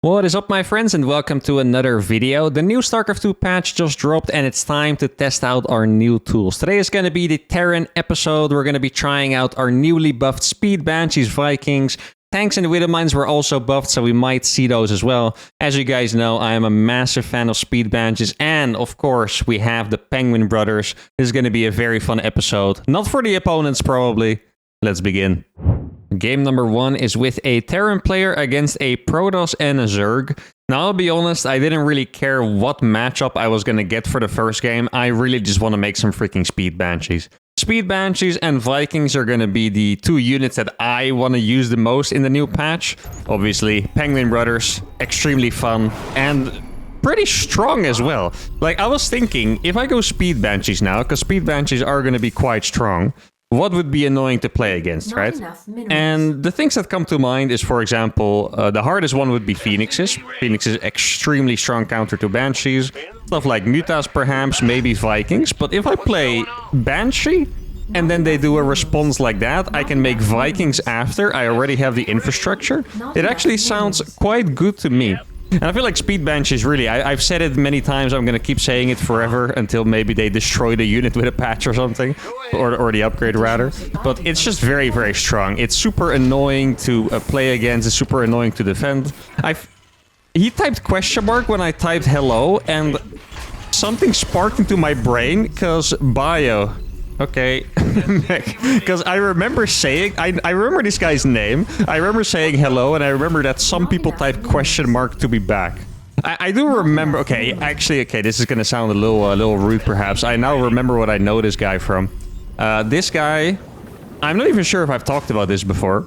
What is up, my friends, and welcome to another video. The new StarCraft 2 patch just dropped and it's time to test out our new tools. Today is going to be the Terran episode. We're going to be trying out our newly buffed Speed Banshees, Vikings. Tanks and Widow Mines were also buffed, so we might see those as well. As you guys know, I am a massive fan of Speed Banshees, and of course, we have the Penguin Brothers. This is going to be a very fun episode. Not for the opponents, probably. Let's begin. Game number 1 is with a Terran player against a Protoss and a Zerg. Now, I'll be honest, I didn't really care what matchup I was going to get for the first game. I really just want to make some freaking Speed Banshees. Speed Banshees and Vikings are going to be the two units that I want to use the most in the new patch. Obviously, Penguin Brothers, extremely fun, and pretty strong as well. Like, I was thinking, if I go Speed Banshees now, because Speed Banshees are going to be quite strong, what would be annoying to play against, right? And the things that come to mind is, for example, the hardest one would be Phoenixes. Phoenixes extremely strong counter to Banshees. Stuff like Mutas, perhaps, maybe Vikings. But if I play Banshee, and then they do a response like that, I can make Vikings after. I already have the infrastructure. It actually sounds quite good to me. And I feel like Speed Banshees, really, I've said it many times, I'm going to keep saying it forever until maybe they destroy the unit with a patch or something, or the upgrade rather. But it's just very, very strong. It's super annoying to play against, it's super annoying to defend. He typed question mark when I typed hello, and something sparked into my brain, because bio. Okay, because I remember saying, I remember this guy's name, I remember saying hello, and I remember that some people type question mark to be back. I do remember, okay, actually, okay, this is going to sound a little rude perhaps. I now remember what I know this guy from. This guy, I'm not even sure if I've talked about this before,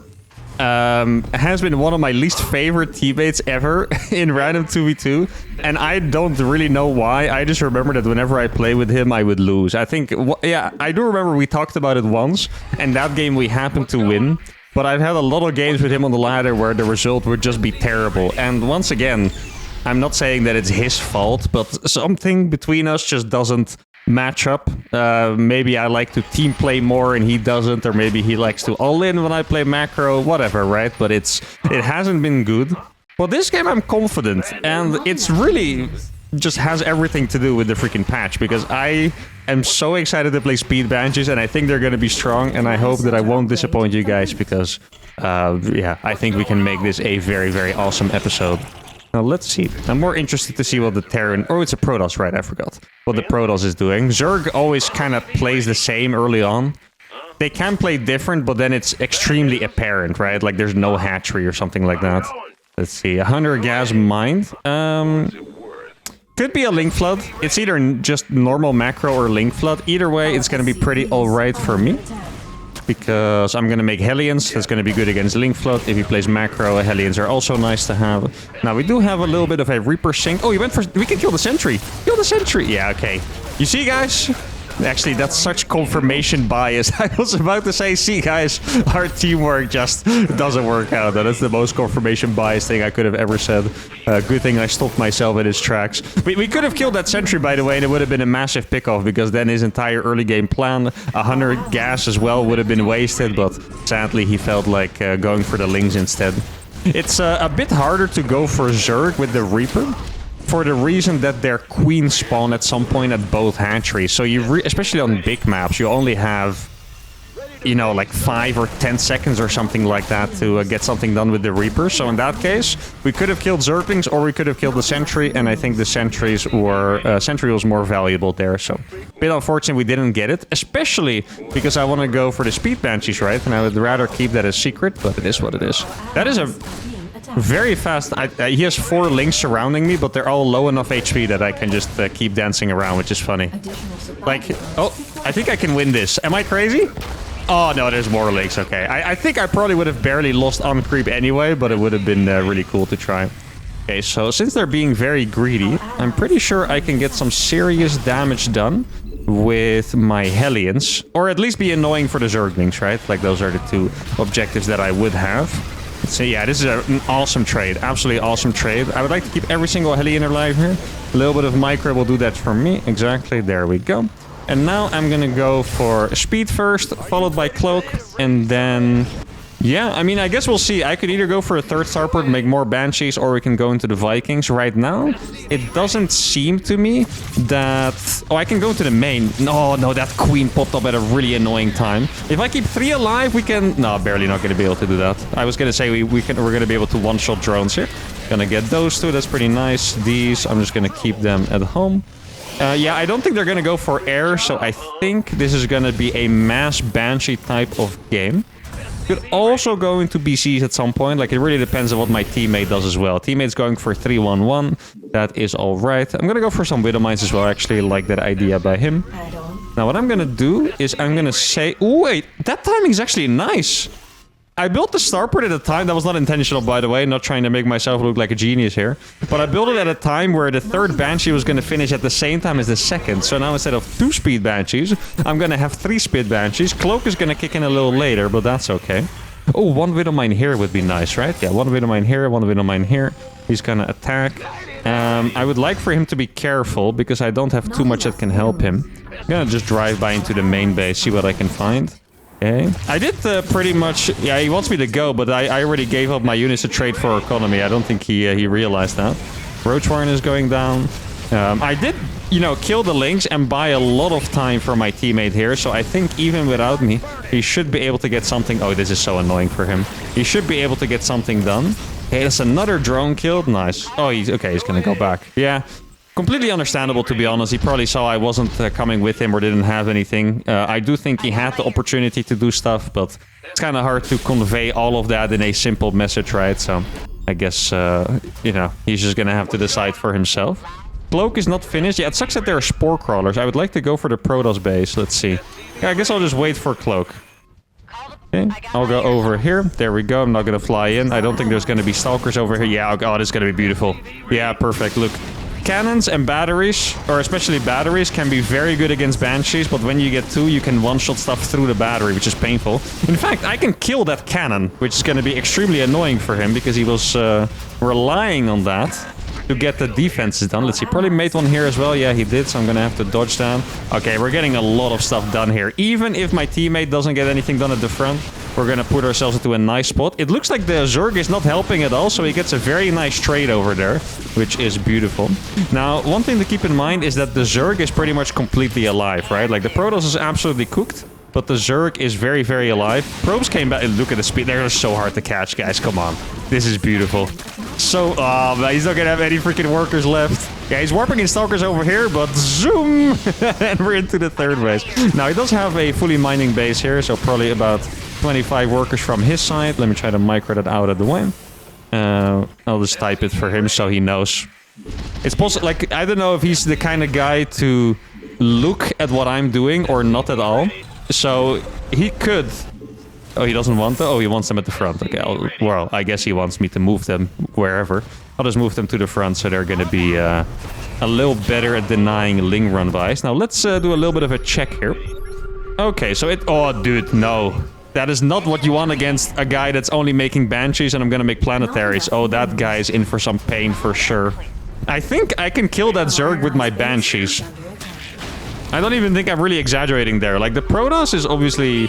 has been one of my least favorite teammates ever in random 2v2, and I don't really know why. I just remember that whenever I play with him, I would lose. I think, yeah, I do remember we talked about it once, and that game we happened to win, but I've had a lot of games with him on the ladder where the result would just be terrible. And once again, I'm not saying that it's his fault, but something between us just doesn't match up. Maybe I like to team play more and he doesn't, or maybe he likes to all in when I play macro, whatever, right? But it hasn't been good. Well, this game I'm confident, and it's really just has everything to do with the freaking patch, because I am so excited to play Speed Banshees, and I think they're going to be strong, and I hope that I won't disappoint you guys, because yeah, I think we can make this a very, very awesome episode. Now, let's see. I'm more interested to see what the Terran... Oh, it's a Protoss, right? I forgot. What the Protoss is doing. Zerg always kind of plays the same early on. They can play different, but then it's extremely apparent, right? Like, there's no hatchery or something like that. Let's see. 100 gas mined. Could be a Link Flood. It's either just normal macro or Link Flood. Either way, it's going to be pretty alright for me, because I'm going to make Hellions. That's going to be good against Link Flood. If he plays macro, Hellions are also nice to have. Now, we do have a little bit of a Reaper sync. Oh, he went for... We can kill the Sentry. Kill the Sentry. Yeah, okay. You see, guys? Actually, that's such confirmation bias. I was about to say, see, guys, our teamwork just doesn't work out. That's the most confirmation bias thing I could have ever said. Good thing I stopped myself in his tracks. We could have killed that Sentry, by the way, and it would have been a massive pickoff, because then his entire early game plan, 100 gas as well, would have been wasted, but sadly he felt like going for the Lings instead. It's a bit harder to go for Zerg with the Reaper, for the reason that their queens spawn at some point at both hatcheries. So you, especially on big maps, you only have, you know, like 5 or 10 seconds or something like that to get something done with the Reaper. So in that case, we could have killed Zerglings, or we could have killed the Sentry, and I think the Sentries were Sentry was more valuable there. So a bit unfortunate we didn't get it, especially because I want to go for the Speed Banshees, right? And I would rather keep that a secret, but it is what it is. That is a very fast... he has 4 Lings surrounding me, but they're all low enough HP that I can just keep dancing around, which is funny. Like, oh, I think I can win this. Am I crazy? Oh, no, there's more Lings. Okay. I think I probably would have barely lost on creep anyway, but it would have been really cool to try. Okay, so since they're being very greedy, I'm pretty sure I can get some serious damage done with my Hellions, or at least be annoying for the Zerglings, right? Like, those are the two objectives that I would have. So yeah, this is an awesome trade. Absolutely awesome trade. I would like to keep every single Hellion alive here. A little bit of micro will do that for me. Exactly, there we go. And now I'm gonna go for speed first, followed by cloak, and then Yeah, I mean, I guess we'll see. I could either go for a third starport and make more Banshees, or we can go into the Vikings. Right now, it doesn't seem to me that... Oh, I can go into the main. No, that queen popped up at a really annoying time. If I keep 3 alive, we can... No, barely not going to be able to do that. I was going to say we're going to be able to one-shot drones here. Gonna get those 2. That's pretty nice. These, I'm just going to keep them at home. Yeah, I don't think they're going to go for air, so I think this is going to be a mass Banshee type of game. Could also go into BCs at some point. Like, it really depends on what my teammate does as well. Teammate's going for 3-1-1. That is all right. I'm going to go for some Widow Mines as well. I actually like that idea by him. Now, what I'm going to do is I'm going to say... Ooh, wait. That timing is actually nice. I built the starport at a time... That was not intentional, by the way. Not trying to make myself look like a genius here. But I built it at a time where the third Banshee was going to finish at the same time as the second. So now instead of 2 speed Banshees, I'm going to have 3 speed Banshees. Cloak is going to kick in a little later, but that's okay. Oh, 1 Widow Mine here would be nice, right? Yeah, 1 Widow Mine here, 1 Widow Mine here. He's going to attack. I would like for him to be careful, because I don't have too much that can help him. I'm going to just drive by into the main base, see what I can find. Okay. I did pretty much... Yeah, he wants me to go, but I already gave up my units to trade for economy. I don't think he realized that. Roach Warren is going down. I did, kill the Lynx and buy a lot of time for my teammate here. So I think even without me, he should be able to get something... Oh, this is so annoying for him. He should be able to get something done. Okay, that's another drone killed. Nice. Oh, he's going to go back. Yeah. Completely understandable, to be honest. He probably saw I wasn't coming with him or didn't have anything. I do think he had the opportunity to do stuff, but it's kind of hard to convey all of that in a simple message, right? So I guess, he's just going to have to decide for himself. Cloak is not finished. Yeah, it sucks that there are Spore Crawlers. I would like to go for the Protoss base. Let's see. Yeah, I guess I'll just wait for Cloak. Okay, I'll go over here. There we go. I'm not going to fly in. I don't think there's going to be Stalkers over here. Yeah, oh, this is going to be beautiful. Yeah, perfect. Look. Cannons and batteries, or especially batteries, can be very good against Banshees, but when you get 2, you can one-shot stuff through the battery, which is painful. In fact, I can kill that cannon, which is going to be extremely annoying for him, because he was relying on that to get the defenses done. Let's see, probably made one here as well. Yeah, he did, so I'm going to have to dodge down. Okay, we're getting a lot of stuff done here. Even if my teammate doesn't get anything done at the front, we're going to put ourselves into a nice spot. It looks like the Zerg is not helping at all, so he gets a very nice trade over there, which is beautiful. Now, one thing to keep in mind is that the Zerg is pretty much completely alive, right? Like, the Protoss is absolutely cooked, but the Zerg is very, very alive. Probes came back, and look at the speed. They're so hard to catch, guys. Come on. This is beautiful. So, oh, man, he's not going to have any freaking workers left. Yeah, he's warping in Stalkers over here, but zoom! And we're into the third base. Now, he does have a fully mining base here, so probably about 25 workers from his side. Let me try to micro that out of the way. I'll just type it for him so he knows. It's possible, like, I don't know if he's the kind of guy to look at what I'm doing or not at all. So, he could... Oh, he doesn't want them? Oh, he wants them at the front. Okay, well, I guess he wants me to move them wherever. I'll just move them to the front, so they're going to be a little better at denying Ling run buys. Now, let's do a little bit of a check here. Okay, so it... Oh, dude, no. That is not what you want against a guy that's only making Banshees and I'm going to make Planetaries. Oh, that guy is in for some pain for sure. I think I can kill that Zerg with my Banshees. I don't even think I'm really exaggerating there. Like, the Protoss is obviously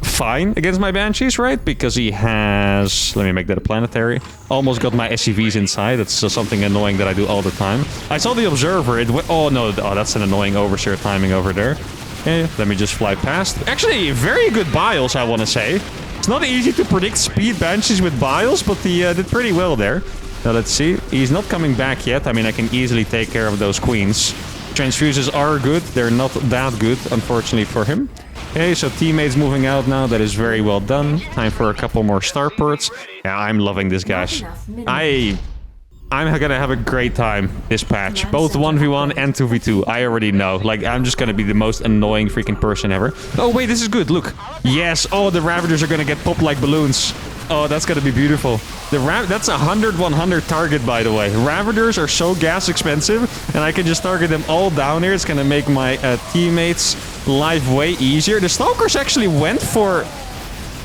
fine against my Banshees, right? Because he has... Let me make that a Planetary. Almost got my SCVs inside. That's something annoying that I do all the time. I saw the Observer. Oh, no. Oh, that's an annoying overseer timing over there. Okay, let me just fly past. Actually, very good bios, I want to say. It's not easy to predict speed Banshees with bios, but he did pretty well there. Now, let's see. He's not coming back yet. I mean, I can easily take care of those queens. Transfuses are good. They're not that good, unfortunately, for him. Okay, so teammates moving out now. That is very well done. Time for a couple more starports. Yeah, I'm loving this, guys. I'm gonna have a great time this patch. Both 1v1 and 2v2. I already know. Like, I'm just gonna be the most annoying freaking person ever. Oh, wait, this is good. Look. Yes. Oh, the Ravagers are gonna get popped like balloons. Oh, that's gonna be beautiful. That's a 100-100 target, by the way. Ravagers are so gas expensive, and I can just target them all down here. It's gonna make my teammates' life way easier. The Stalkers actually went for...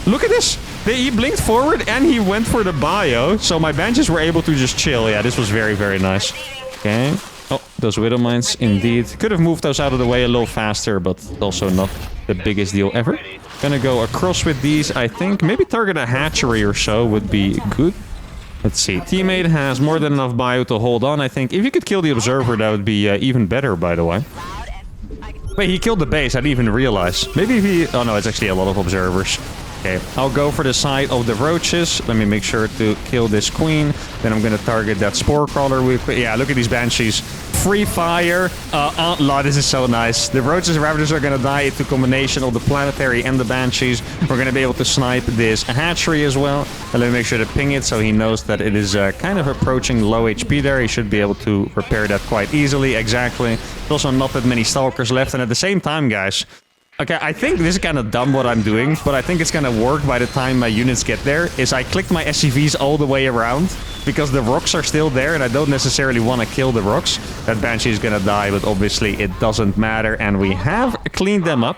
Look at this. He blinked forward and he went for the bio. So my Banshees were able to just chill. Yeah, this was very, very nice. Okay. Oh, those Widow Mines, indeed. Could have moved those out of the way a little faster, but also not the biggest deal ever. Gonna go across with these, I think. Maybe target a hatchery or so would be good. Let's see. Teammate has more than enough bio to hold on, I think. If you could kill the observer, that would be even better, by the way. Wait, he killed the base. I didn't even realize. Maybe if he... Oh, no, it's actually a lot of observers. Okay, I'll go for the side of the roaches. Let me make sure to kill this queen. Then I'm going to target that spore crawler. Yeah, look at these banshees. Free fire. This is so nice. The roaches and ravagers are going to die. It's a combination of the planetary and the banshees. We're going to be able to snipe this hatchery as well. And let me make sure to ping it so he knows that it is kind of approaching low HP there. He should be able to repair that quite easily. Exactly. There's also not that many stalkers left. And at the same time, guys... Okay, I think this is kind of dumb what I'm doing, but I think it's going to work by the time my units get there, is I clicked my SCVs all the way around, because the rocks are still there, and I don't necessarily want to kill the rocks. That Banshee is going to die, but obviously it doesn't matter, and we have cleaned them up.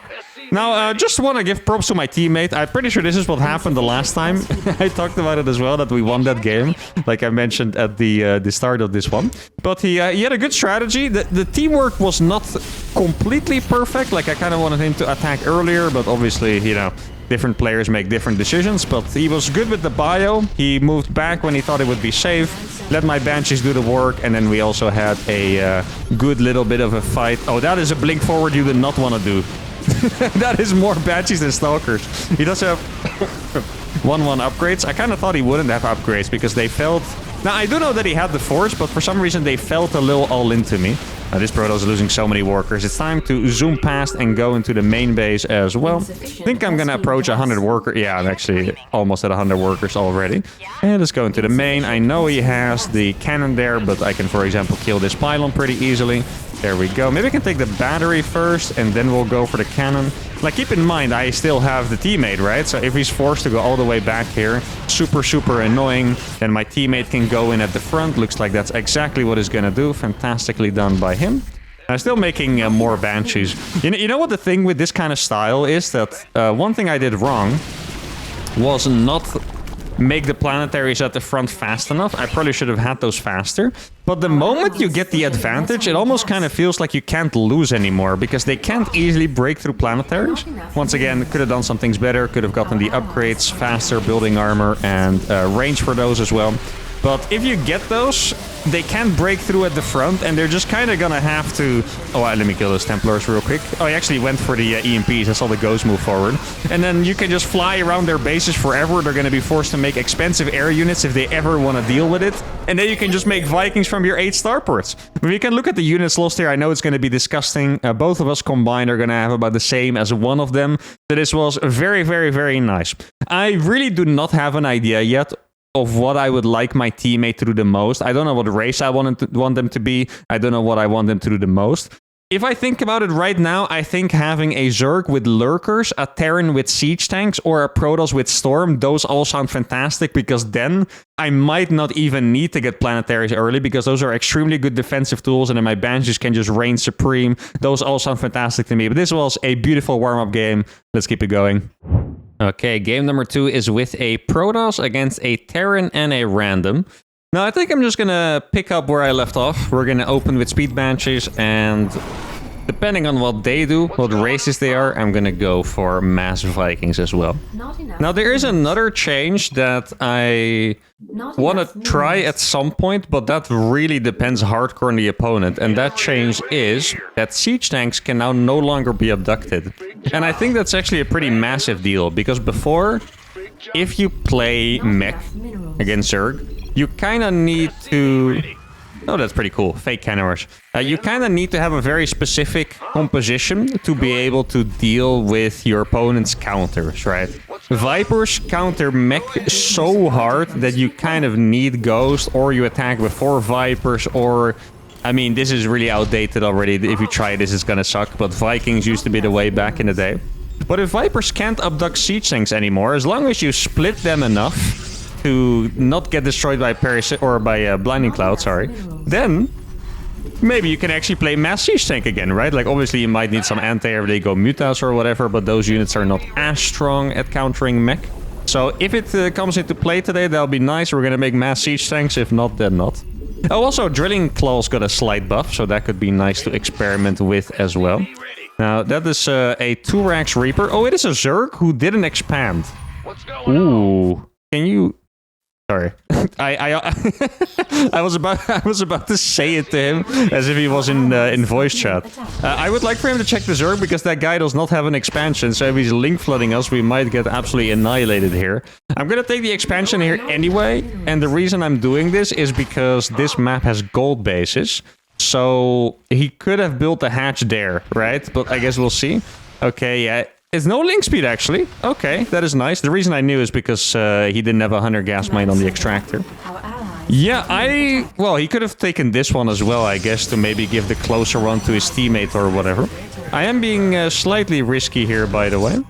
Now, just want to give props to my teammate. I'm pretty sure this is what happened the last time. I talked about it as well, that we won that game, like I mentioned at the start of this one. But he had a good strategy. The teamwork was not completely perfect. Like, I kind of wanted him to attack earlier, but obviously, you know, different players make different decisions. But he was good with the bio. He moved back when he thought it would be safe. Let my banshees do the work, and then we also had a good little bit of a fight. Oh, that is a blink forward you did not want to do. That is more banshees than stalkers. He does have 1-1 upgrades. I kind of thought he wouldn't have upgrades because they felt... Now, I do know that he had the force, but for some reason they felt a little all into me. Now, this Protoss is losing so many workers. It's time to zoom past and go into the main base as well. I think I'm going to approach 100 workers. Yeah, I'm actually almost at 100 workers already. And let's go into the main. I know he has the cannon there, but I can, for example, kill this pylon pretty easily. There we go. Maybe I can take the battery first, and then we'll go for the cannon. Like, keep in mind, I still have the teammate, right? So if he's forced to go all the way back here, super annoying, then my teammate can go in at the front. Looks like that's exactly what he's gonna do. Fantastically done by him. I'm still making more banshees. You know what the thing with this kind of style is? That one thing I did wrong was not make the planetaries at the front fast enough. I probably should have had those faster. But the moment you get the advantage, it almost kind of feels like you can't lose anymore, because they can't easily break through planetaries. Once again, could have done some things better, could have gotten the upgrades faster, building armor, and range for those as well. But if you get those, they can't break through at the front, and they're just kind of gonna have to... Oh, let me kill those Templars real quick. Oh, he actually went for the EMPs. I saw the ghost move forward. And then you can just fly around their bases forever. They're gonna be forced to make expensive air units if they ever want to deal with it. And then you can just make Vikings from your 8 starports. If you can look at the units lost here, I know it's gonna be disgusting. Both of us combined are gonna have about the same as one of them. So this was very nice. I really do not have an idea yet of what I would like my teammate to do the most. I don't know what race I want them to be. I don't know what I want them to do the most. If I think about it right now, I think having a Zerg with Lurkers, a Terran with Siege Tanks, or a Protoss with Storm, those all sound fantastic, because then I might not even need to get Planetaries early, because those are extremely good defensive tools, and then my Banshees can just reign supreme. Those all sound fantastic to me. But this was a beautiful warm-up game. Let's keep it going. Okay, game number 2 is with a Protoss against a Terran and a random. Now, I think I'm just gonna pick up where I left off. We're gonna open with Speed Banshees, and depending on what they do, what races they are, I'm gonna go for Mass Vikings as well. Now, there is another change that I want to try at some point, but that really depends hardcore on the opponent. And that change is that Siege Tanks can now no longer be abducted. And I think that's actually a pretty massive deal, because before, if you play mech against Zerg, you kind of need to... Oh, that's pretty cool. Fake cannoners. You kind of need to have a very specific composition to be able to deal with your opponent's counters, right? Vipers counter mech so hard that you kind of need Ghost, or you attack with 4 Vipers, or... I mean, this is really outdated already. If you try this, it's gonna suck. But Vikings used to be the way back in the day. But if Vipers can't abduct Siege Tanks anymore, as long as you split them enough to not get destroyed by Blinding Cloud, sorry, then maybe you can actually play Mass Siege Tank again, right? Like, obviously you might need some anti-air if they go Mutas or whatever, but those units are not as strong at countering mech. So if it comes into play today, that'll be nice. We're gonna make Mass Siege Tanks. If not, then not. Oh, also, Drilling Claws got a slight buff, so that could be nice to experiment with as well. Now, that is a 2-Rax Reaper. Oh, it is a Zerg who didn't expand. What's going on? Ooh. Can you... Sorry. I was about to say it to him as if he was in voice chat. I would like for him to check the Zerg because that guy does not have an expansion. So if he's link flooding us, we might get absolutely annihilated here. I'm going to take the expansion here anyway. And the reason I'm doing this is because this map has gold bases. So he could have built a hatch there, right? But I guess we'll see. Okay, yeah. It's no link speed, actually. Okay, that is nice. The reason I knew is because he didn't have a 100 gas mine on the extractor. Yeah, well, he could have taken this one as well, I guess, to maybe give the closer one to his teammate or whatever. I am being slightly risky here, by the way.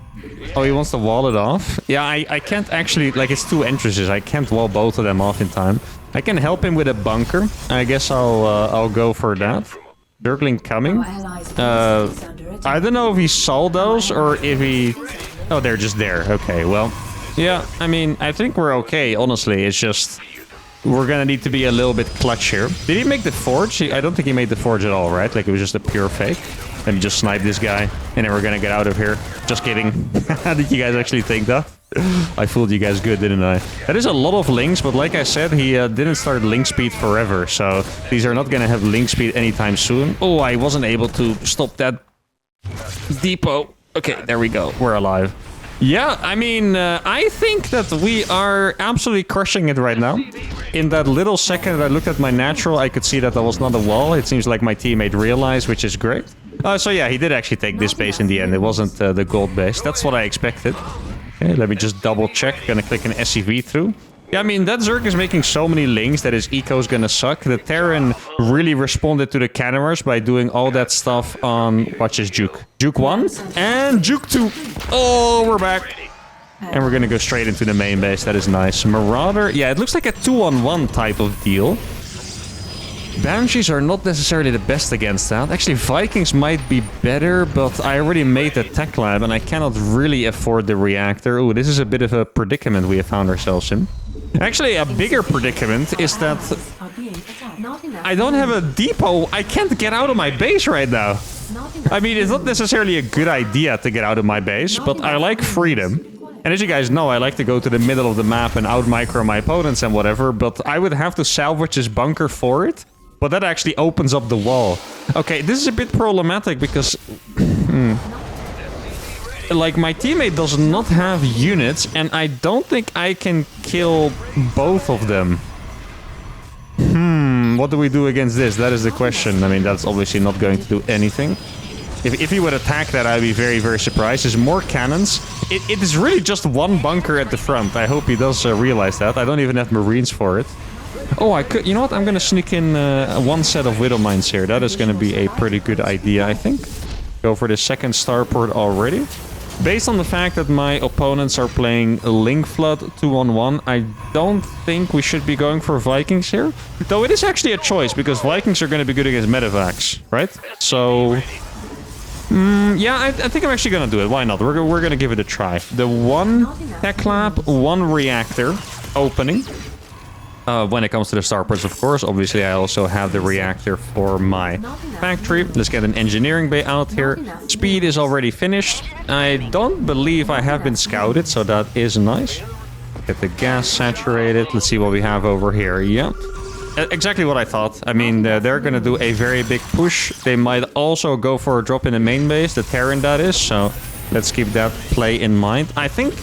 Oh, he wants to wall it off? Yeah, I can't actually... Like, it's 2 entrances. I can't wall both of them off in time. I can help him with a bunker. I guess I'll go for that. Dirkling coming. I don't know if he saw those or if he... Oh, they're just there. Okay, well... Yeah, I mean, I think we're okay, honestly. It's just... We're gonna need to be a little bit clutch here. Did he make the forge? I don't think he made the forge at all, right? Like, it was just a pure fake. Let me just snipe this guy, and then we're gonna get out of here. Just kidding. How did you guys actually think that? I fooled you guys good, didn't I? That is a lot of links, but like I said, he didn't start link speed forever, so these are not gonna have link speed anytime soon. Oh, I wasn't able to stop that depot. Okay, there we go. We're alive. Yeah, I mean, I think that we are absolutely crushing it right now. In that little second that I looked at my natural, I could see that there was not a wall. It seems like my teammate realized, which is great. So yeah, he did actually take this base in the end. It wasn't the gold base. That's what I expected. Okay, let me just double check. Gonna click an SCV through. Yeah, I mean, that Zerg is making so many links that his eco is gonna suck. The Terran really responded to the cannoners by doing all that stuff on... Watch this Juke. Juke 1 and Juke 2. Oh, we're back. And we're gonna go straight into the main base. That is nice. Marauder. Yeah, it looks like a 2-on-1 type of deal. Banshees are not necessarily the best against that. Actually, Vikings might be better, but I already made the tech lab and I cannot really afford the reactor. Oh, this is a bit of a predicament we have found ourselves in. Actually, a bigger predicament is that I don't have a depot. I can't get out of my base right now. I mean, it's not necessarily a good idea to get out of my base, but I like freedom. And as you guys know, I like to go to the middle of the map and out-micro my opponents and whatever, but I would have to salvage this bunker for it. But that actually opens up the wall. Okay, this is a bit problematic because... like, my teammate does not have units, and I don't think I can kill both of them. What do we do against this? That is the question. I mean, that's obviously not going to do anything. If he would attack that, I'd be very, very surprised. There's more cannons. It is really just one bunker at the front. I hope he does realize that. I don't even have marines for it. Oh, I could... You know what? I'm going to sneak in one set of Widow Mines here. That is going to be a pretty good idea, I think. Go for the second starport already. Based on the fact that my opponents are playing Link Flood 2-on-1, I don't think we should be going for Vikings here. Though it is actually a choice, because Vikings are going to be good against Medivacs, right? So... yeah, I think I'm actually going to do it. Why not? We're going to give it a try. The one tech lab, one reactor opening. When it comes to the starports, of course. Obviously, I also have the reactor for my factory. Let's get an engineering bay out here. Speed is already finished. I don't believe I have been scouted, so that is nice. Get the gas saturated. Let's see what we have over here. Yeah. Exactly what I thought. I mean, they're going to do a very big push. They might also go for a drop in the main base, the Terran that is. So let's keep that play in mind. I think...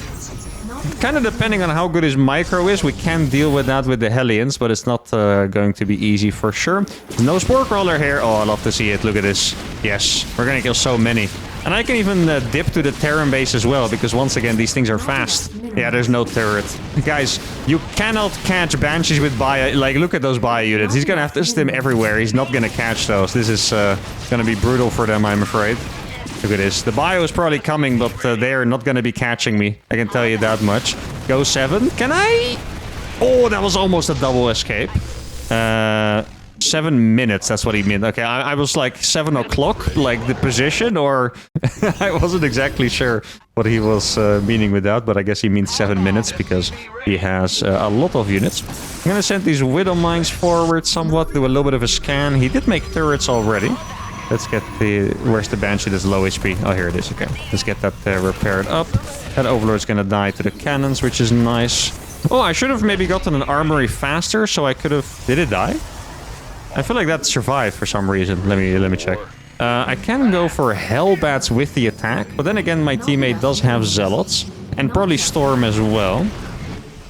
Kind of depending on how good his micro is, we can deal with that with the Hellions, but it's not going to be easy for sure. No Spore Crawler here. Oh, I love to see it. Look at this. Yes, we're going to kill so many. And I can even dip to the Terran base as well, because once again, these things are fast. Yeah, there's no turret. Guys, you cannot catch Banshees with bio... Like, look at those bio units. He's going to have to stim everywhere. He's not going to catch those. This is going to be brutal for them, I'm afraid. Look at this. The bio is probably coming, but they are not going to be catching me. I can tell you that much. Go 7. Can I? Oh, that was almost a double escape. 7 minutes, that's what he meant. Okay, I was like 7 o'clock, like the position, or... I wasn't exactly sure what he was meaning with that, but I guess he means 7 minutes, because he has a lot of units. I'm going to send these Widow Mines forward somewhat, do a little bit of a scan. He did make turrets already. Let's get the... Where's the Banshee that's low HP? Oh, here it is. Okay. Let's get that repaired up. That Overlord's gonna die to the cannons, which is nice. Oh, I should have maybe gotten an armory faster, so I could have... Did it die? I feel like that survived for some reason. Let me check. I can go for Hellbats with the attack, but then again, my teammate does have Zealots, and probably Storm as well.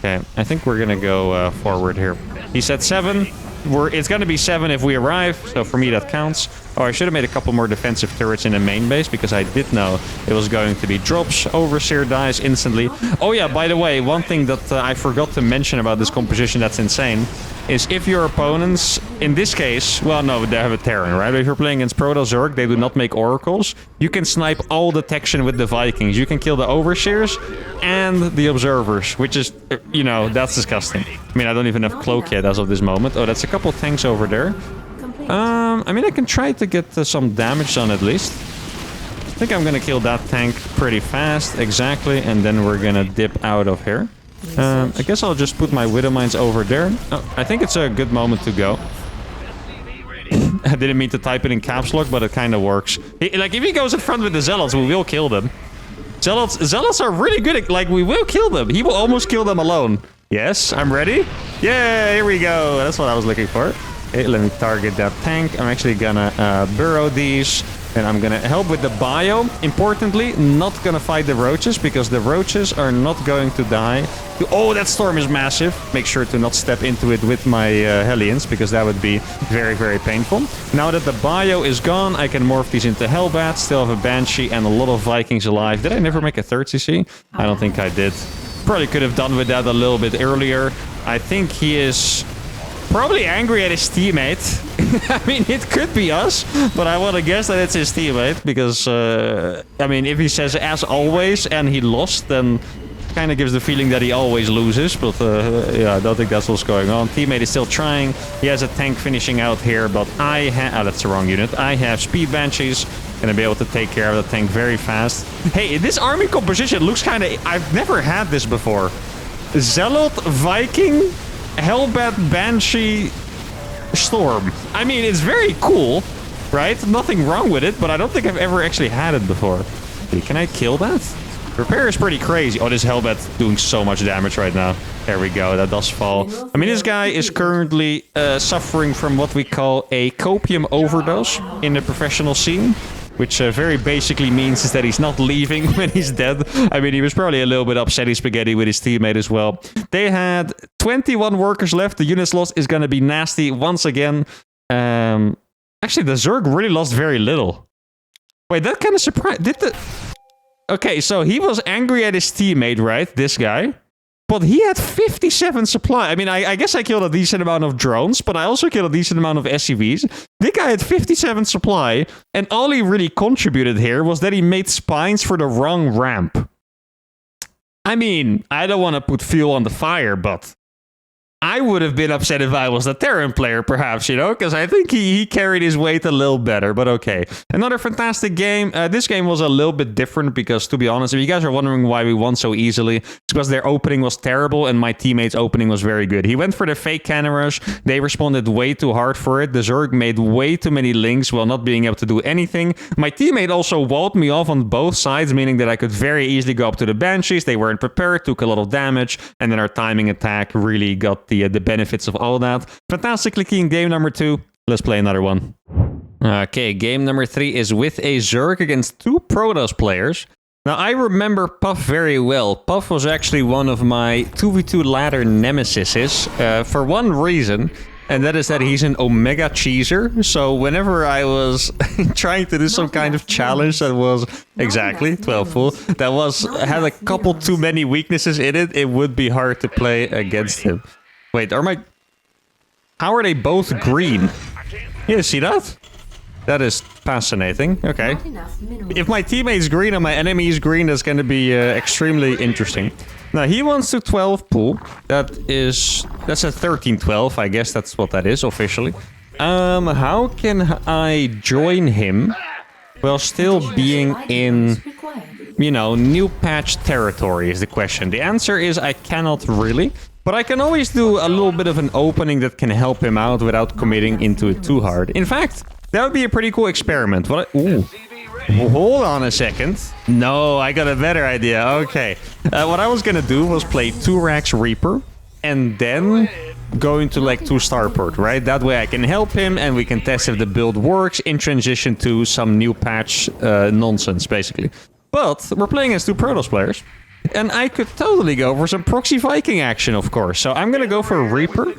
Okay, I think we're gonna go forward here. He said 7. It's gonna be 7 if we arrive, so for me that counts. Oh, I should have made a couple more defensive turrets in the main base, because I did know it was going to be drops. Overseer dies instantly. Oh yeah, by the way, one thing that I forgot to mention about this composition that's insane is if your opponents, in this case, well, no, they have a Terran, right? If you're playing against Protoss Zerg, they do not make Oracles. You can snipe all detection with the Vikings. You can kill the Overseers and the Observers, which is, you know, that's disgusting. I mean, I don't even have Cloak yet as of this moment. Oh, that's a couple tanks over there. I mean, I can try to get some damage done at least. I think I'm gonna kill that tank pretty fast, exactly, and then we're gonna dip out of here. I guess I'll just put my Widow Mines over there. Oh, I think it's a good moment to go. I didn't mean to type it in caps lock, but it kind of works. Like, if he goes in front with the Zealots, we will kill them. Zealots are really good at, like, we will kill them. He will almost kill them alone. Yes, I'm ready. Yeah, here we go. That's what I was looking for. Okay, let me target that tank. I'm actually gonna burrow these. And I'm gonna help with the bio. Importantly, not gonna fight the roaches, because the roaches are not going to die. Oh, that storm is massive. Make sure to not step into it with my Hellions, because that would be very, very painful. Now that the bio is gone, I can morph these into Hellbats. Still have a Banshee and a lot of Vikings alive. Did I never make a third CC? I don't think I did. Probably could have done with that a little bit earlier. I think he is probably angry at his teammate. I mean, it could be us, but I want to guess that it's his teammate, because, I mean, if he says as always and he lost, then kind of gives the feeling that he always loses, but yeah, I don't think that's what's going on. Teammate is still trying. He has a tank finishing out here, but I have... Oh, that's the wrong unit. I have Speed Banshees. Gonna be able to take care of the tank very fast. Hey, this army composition looks kind of... I've never had this before. Zealot, Viking, Hellbat, Banshee, Storm. I mean, it's very cool, right? Nothing wrong with it, but I don't think I've ever actually had it before. Hey, can I kill that? Repair is pretty crazy. Oh, this Hellbat's doing so much damage right now. There we go. That does fall. I mean, this guy is currently suffering from what we call a copium overdose in the professional scene, which very basically means is that he's not leaving when he's dead. I mean, he was probably a little bit upsetty spaghetti with his teammate as well. They had 21 workers left. The unit's loss is going to be nasty once again. Actually, the Zerg really lost very little. Wait, that kind of surprised... Okay, so he was angry at his teammate, right? This guy. But he had 57 supply. I mean, I guess I killed a decent amount of drones, but I also killed a decent amount of SCVs. This guy had 57 supply, and all he really contributed here was that he made spines for the wrong ramp. I mean, I don't want to put fuel on the fire, but I would have been upset if I was the Terran player, perhaps, you know, because I think he carried his weight a little better, but okay. Another fantastic game. This game was a little bit different because, to be honest, if you guys are wondering why we won so easily, it's because their opening was terrible and my teammate's opening was very good. He went for the fake cannon rush. They responded way too hard for it. The Zerg made way too many links while not being able to do anything. My teammate also walled me off on both sides, meaning that I could very easily go up to the Banshees. They weren't prepared, took a lot of damage, and then our timing attack really got the benefits of all that. Fantastically keen game number 2. Let's play another one. Okay, game number 3 is with a Zerg against 2 Protoss players. Now, I remember Puff very well. Puff was actually one of my 2v2 ladder nemesises for one reason, and that is that he's an Omega cheeser. So whenever I was trying to do some kind of challenge that was exactly 12 full, that had a couple too many weaknesses in it, it would be hard to play against him. Wait, how are they both green? Yeah, see that? That is fascinating. Okay. If my teammate's green and my enemy is green, that's going to be extremely interesting. Now, he wants to 12 pull. That's a 13-12. I guess that's what that is officially. How can I join him while still being in, you know, new patch territory is the question. The answer is I cannot really. But I can always do a little bit of an opening that can help him out without committing into it too hard. In fact, That would be a pretty cool experiment. Ooh. Hold on a second. No, I got a better idea. Okay. What I was going to do was play 2 racks Reaper and then go into like 2 starport, right? That way I can help him and we can test if the build works in transition to some new patch nonsense, basically. But we're playing as 2 Protoss players. And I could totally go for some proxy Viking action, of course. So I'm going to go for a Reaper.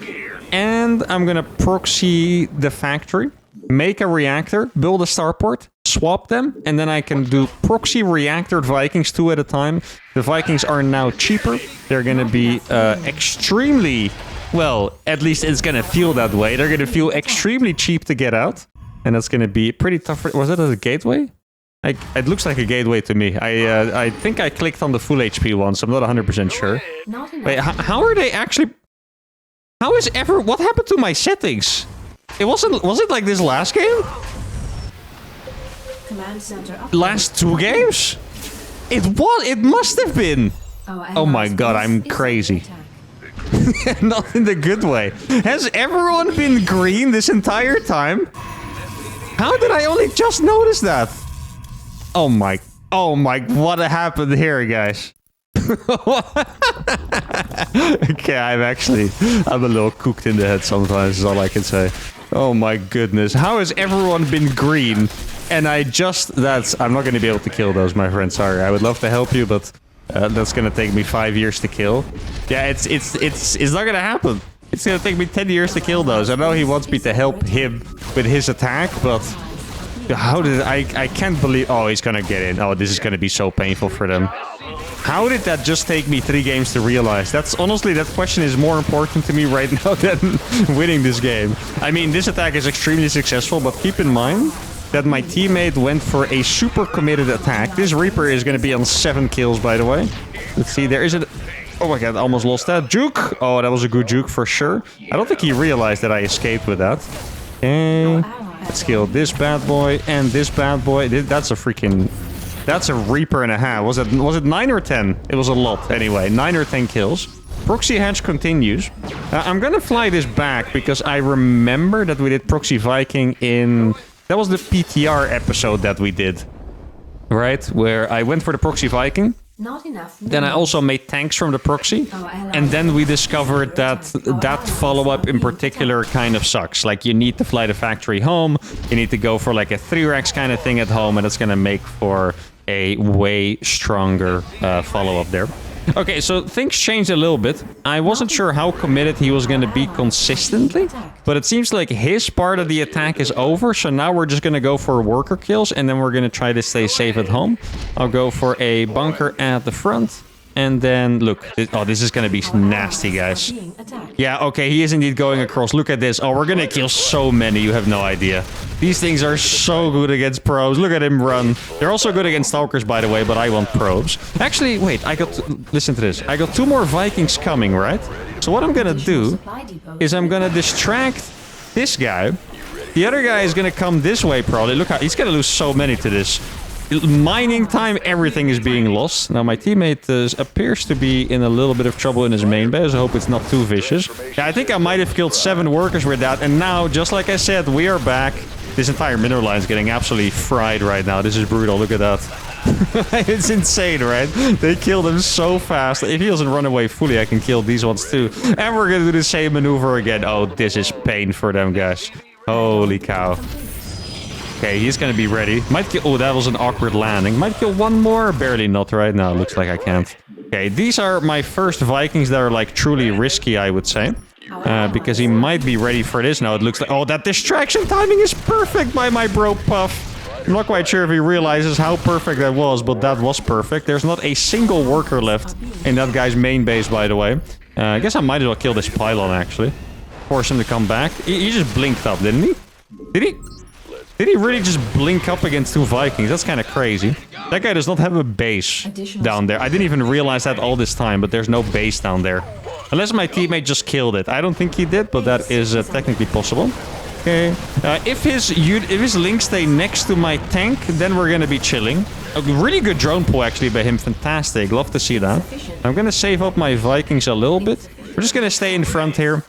And I'm going to proxy the factory. Make a reactor. Build a starport. Swap them. And then I can do proxy reactored Vikings 2 at a time. The Vikings are now cheaper. They're going to be extremely... Well, at least it's going to feel that way. They're going to feel extremely cheap to get out. And that's going to be pretty tough. Was it a gateway? It looks like a gateway to me. I think I clicked on the full HP one, so I'm not 100% sure. Wait, how are they actually... How is ever... What happened to my settings? It wasn't... Was it like this last game? Command center Last 2 games? It was... It must have been. Oh my god, I'm crazy. Not in the good way. Has everyone been green this entire time? How did I only just notice that? Oh my, what happened here, guys? Okay, I'm a little cooked in the head sometimes, is all I can say. Oh my goodness, how has everyone been green? And I'm not going to be able to kill those, my friend, sorry. I would love to help you, but that's going to take me 5 years to kill. Yeah, it's not going to happen. It's going to take me 10 years to kill those. I know he wants me to help him with his attack, but... How did I can't believe... Oh, he's gonna get in. Oh, this is gonna be so painful for them. How did that just take me 3 games to realize? That's honestly, that question is more important to me right now than winning this game. I mean, this attack is extremely successful, but keep in mind that my teammate went for a super committed attack. This Reaper is gonna be on 7 kills, by the way. Let's see, there is a... Oh my god, I almost lost that. Juke! Oh, that was a good juke for sure. I don't think he realized that I escaped with that. Okay... Let's kill this bad boy and this bad boy. That's a freaking... That's a Reaper and a half. Was it 9 or 10? It was a lot. Anyway, 9 or 10 kills. Proxy hatch continues. I'm gonna fly this back because I remember that we did Proxy Viking in... That was the PTR episode that we did. Right? Where I went for the Proxy Viking. Not enough. Then I also made tanks from the proxy. And then we discovered that that follow-up in particular kind of sucks. Like, you need to fly the factory home. You need to go for like a 3 racks kind of thing at home. And it's going to make for a way stronger follow-up there. Okay, so things changed a little bit. I wasn't sure how committed he was going to be consistently, but it seems like his part of the attack is over, so now we're just going to go for worker kills, and then we're going to try to stay safe at home. I'll go for a bunker at the front, and then, look. This is going to be nasty, guys. Yeah, okay, he is indeed going across. Look at this. Oh, we're going to kill so many, you have no idea. These things are so good against probes. Look at him run. They're also good against stalkers, by the way, but I want probes. Actually, wait, listen to this. I got 2 more Vikings coming, right? So what I'm gonna do is I'm gonna distract this guy. The other guy is gonna come this way, probably. Look how he's gonna lose so many to this. Mining time, everything is being lost. Now, my teammate appears to be in a little bit of trouble in his main base. I hope it's not too vicious. Yeah, I think I might have killed 7 workers with that. And now, just like I said, we are back. This entire mineral line is getting absolutely fried right now. This is brutal. Look at that. It's insane, right? They killed him so fast. If he doesn't run away fully, I can kill these ones too. And we're going to do the same maneuver again. Oh, this is pain for them, guys. Holy cow. Okay, he's gonna be ready. Might kill... Oh, that was an awkward landing. Might kill 1 more. Barely not right now. Looks like I can't. Okay, these are my first Vikings that are, like, truly risky, I would say. Because he might be ready for this now. It looks like... Oh, that distraction timing is perfect by my bro Puff. I'm not quite sure if he realizes how perfect that was, but that was perfect. There's not a single worker left in that guy's main base, by the way. I guess I might as well kill this pylon, actually. Force him to come back. He just blinked up, didn't he? Did he? Did he really just blink up against 2 Vikings? That's kind of crazy. That guy does not have a base down there. I didn't even realize that all this time, but there's no base down there. Unless my teammate just killed it. I don't think he did, but that is technically possible. Okay. If his links stay next to my tank, then we're gonna be chilling. A really good drone pull actually by him. Fantastic. Love to see that. I'm gonna save up my Vikings a little bit. We're just gonna stay in front here.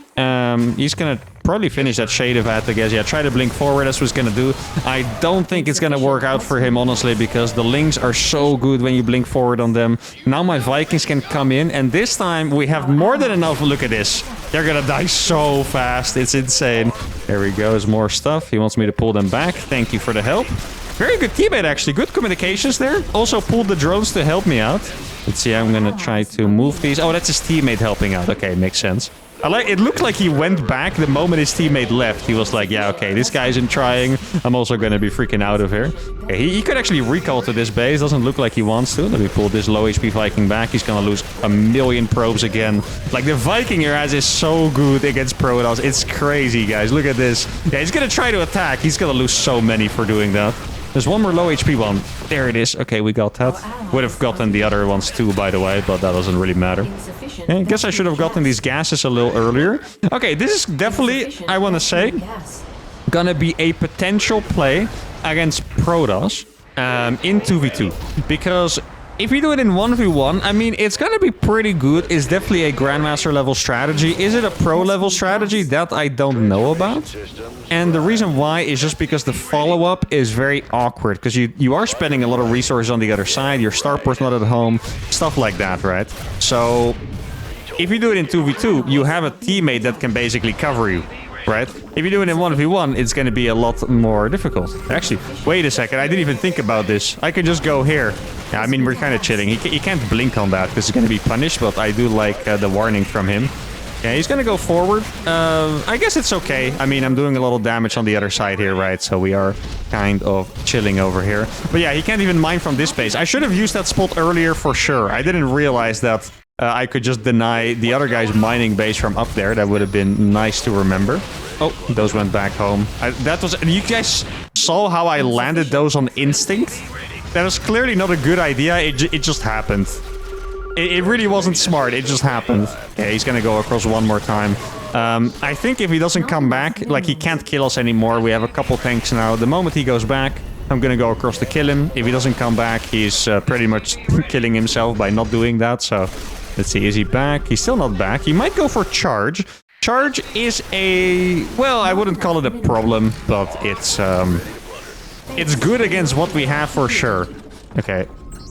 He's gonna probably finish that shade if I had to guess. Yeah, try to blink forward. That's what it's going to do. I don't think it's going to work out for him, honestly, because the Lings are so good when you blink forward on them. Now my Vikings can come in, and this time we have more than enough. Look at this. They're going to die so fast. It's insane. There we go. There's more stuff. He wants me to pull them back. Thank you for the help. Very good teammate, actually. Good communications there. Also pulled the drones to help me out. Let's see. I'm going to try to move these. Oh, that's his teammate helping out. Okay, makes sense. It looked like he went back the moment his teammate left. He was like, yeah, okay, this guy isn't trying. I'm also going to be freaking out of here. Okay, he could actually recall to this base. Doesn't look like he wants to. Let me pull this low HP Viking back. He's going to lose a million probes again. Like, the Viking he has is so good against Protoss. It's crazy, guys. Look at this. Yeah, he's going to try to attack. He's going to lose so many for doing that. There's one more low HP one. There it is. Okay, we got that. Would have gotten the other ones too, by the way, but that doesn't really matter. I guess I should have gotten these gases a little earlier. Okay, this is definitely, I want to say, gonna be a potential play against Protoss in 2v2. Because if we do it in 1v1, I mean, it's gonna be pretty good. It's definitely a Grandmaster level strategy. Is it a pro level strategy? That I don't know about. And the reason why is just because the follow-up is very awkward. Because you are spending a lot of resources on the other side. Your starport's not at home. Stuff like that, right? So if you do it in 2v2, you have a teammate that can basically cover you. Right? If you do it in 1v1, it's going to be a lot more difficult. Actually, wait a second. I didn't even think about this. I could just go here. Yeah, I mean, we're kind of chilling. He can't blink on that because he's going to be punished, but I do like the warning from him. Yeah, he's going to go forward. I guess it's okay. I mean, I'm doing a lot of damage on the other side here, right? So we are kind of chilling over here. But yeah, he can't even mine from this base. I should have used that spot earlier for sure. I didn't realize that I could just deny the other guy's mining base from up there. That would have been nice to remember. Oh, those went back home. You guys saw how I landed those on instinct? That was clearly not a good idea. It just happened. It really wasn't smart. It just happened. Okay, he's gonna go across one more time. I think if he doesn't come back, like, he can't kill us anymore. We have a couple tanks now. The moment he goes back, I'm gonna go across to kill him. If he doesn't come back, he's pretty much killing himself by not doing that. So let's see, is he back? He's still not back. He might go for charge. Charge is a... well, I wouldn't call it a problem, but it's good against what we have for sure. Okay.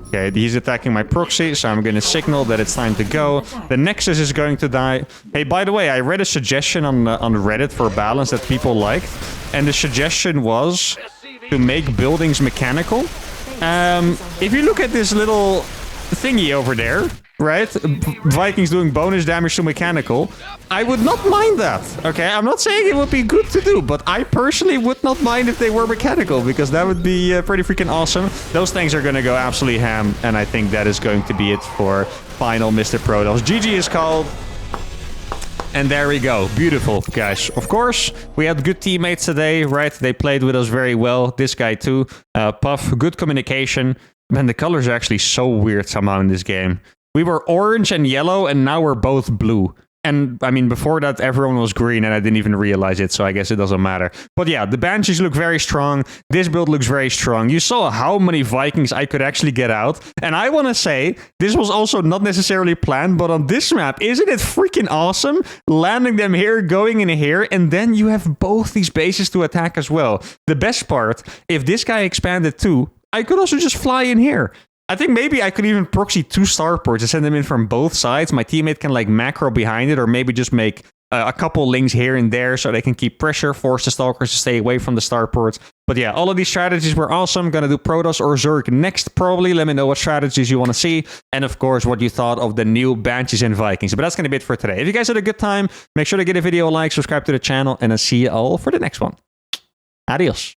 Okay, he's attacking my proxy, so I'm going to signal that it's time to go. The Nexus is going to die. Hey, by the way, I read a suggestion on Reddit for balance that people liked, and the suggestion was to make buildings mechanical. If you look at this little thingy over there, right? Vikings doing bonus damage to mechanical. I would not mind that, okay? I'm not saying it would be good to do, but I personally would not mind if they were mechanical, because that would be pretty freaking awesome. Those things are going to go absolutely ham, and I think that is going to be it for final Mr. Protoss. GG is called. And there we go. Beautiful, guys. Of course, we had good teammates today, right? They played with us very well. This guy too. Puff, good communication. Man, the colors are actually so weird somehow in this game. We were orange and yellow, and now we're both blue. And, I mean, before that, everyone was green, and I didn't even realize it, so I guess it doesn't matter. But yeah, the Banshees look very strong. This build looks very strong. You saw how many Vikings I could actually get out. And I want to say, this was also not necessarily planned, but on this map, isn't it freaking awesome? Landing them here, going in here, and then you have both these bases to attack as well. The best part, if this guy expanded too, I could also just fly in here. I think maybe I could even proxy 2 starports and send them in from both sides. My teammate can like macro behind it, or maybe just make a couple links here and there so they can keep pressure, force the stalkers to stay away from the starports. But yeah, all of these strategies were awesome. Gonna do Protoss or Zerg next, probably. Let me know what strategies you want to see. And of course, what you thought of the new Banshees and Vikings. But that's gonna be it for today. If you guys had a good time, make sure to give the video a like, subscribe to the channel, and I'll see you all for the next one. Adios.